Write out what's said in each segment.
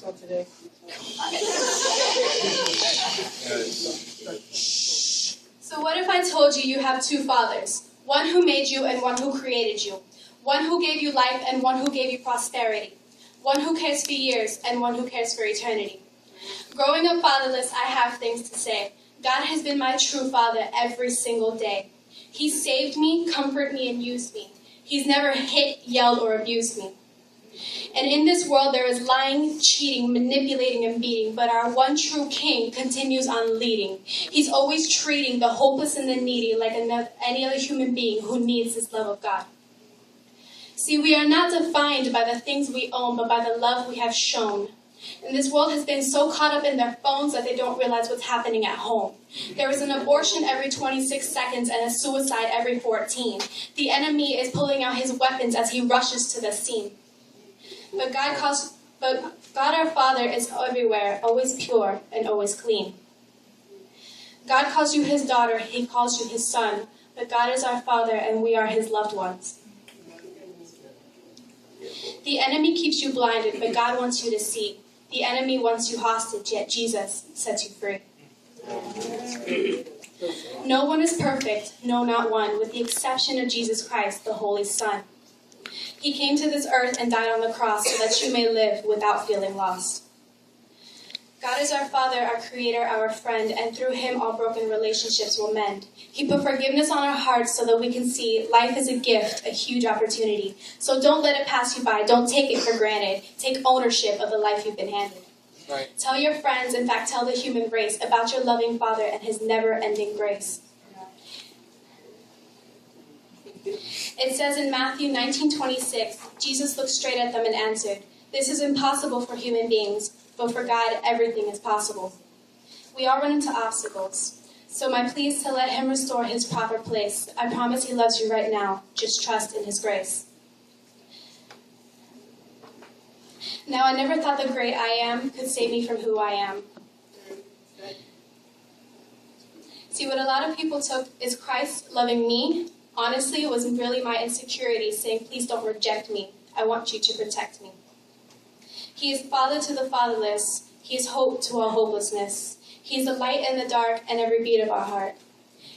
So today. So what if I told you you have two fathers, one who made you and one who created you, one who gave you life and one who gave you prosperity, one who cares for years and one who cares for eternity? Growing up fatherless, I have things to say. God has been my true father every single day. He saved me, comforted me, and used me. He's never hit, yelled, or abused me. And in this world there is lying, cheating, manipulating, and beating, but our one true King continues on leading. He's always treating the hopeless and the needy like any other human being who needs this love of God. See, we are not defined by the things we own, but by the love we have shown. And this world has been so caught up in their phones that they don't realize what's happening at home. There is an abortion every 26 seconds and a suicide every 14. The enemy is pulling out his weapons as he rushes to the scene. But God our Father is everywhere, always pure and always clean. God calls you his daughter, he calls you his son, but God is our Father and we are his loved ones. The enemy keeps you blinded, but God wants you to see. The enemy wants you hostage, yet Jesus sets you free. No one is perfect, no, not one, with the exception of Jesus Christ, the Holy Son. He came to this earth and died on the cross so that you may live without feeling lost. God is our Father, our Creator, our friend, and through him all broken relationships will mend. He put forgiveness on our hearts so that we can see life is a gift, a huge opportunity. So don't let it pass you by. Don't take it for granted. Take ownership of the life you've been handed. Right. Tell your friends, in fact, tell the human race about your loving Father and his never-ending grace. It says in Matthew 19:26, Jesus looked straight at them and answered, "This is impossible for human beings, but for God everything is possible." We all run into obstacles, so my plea is to let him restore his proper place. I promise he loves you right now. Just trust in his grace. Now, I never thought the great I am could save me from who I am. See, what a lot of people took is Christ loving me. Honestly, it was really my insecurity saying, "Please don't reject me. I want you to protect me." He is Father to the fatherless. He is hope to all hopelessness. He is the light in the dark and every beat of our heart.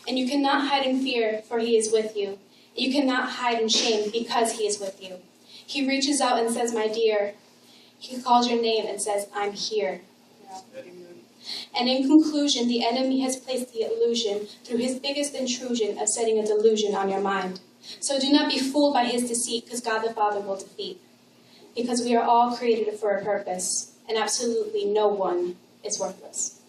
And you cannot hide in fear, for he is with you. You cannot hide in shame because he is with you. He reaches out and says, "My dear." He calls your name and says, "I'm here." And in conclusion, the enemy has placed the illusion through his biggest intrusion of setting a delusion on your mind. So do not be fooled by his deceit, because God the Father will defeat. Because we are all created for a purpose, and absolutely no one is worthless.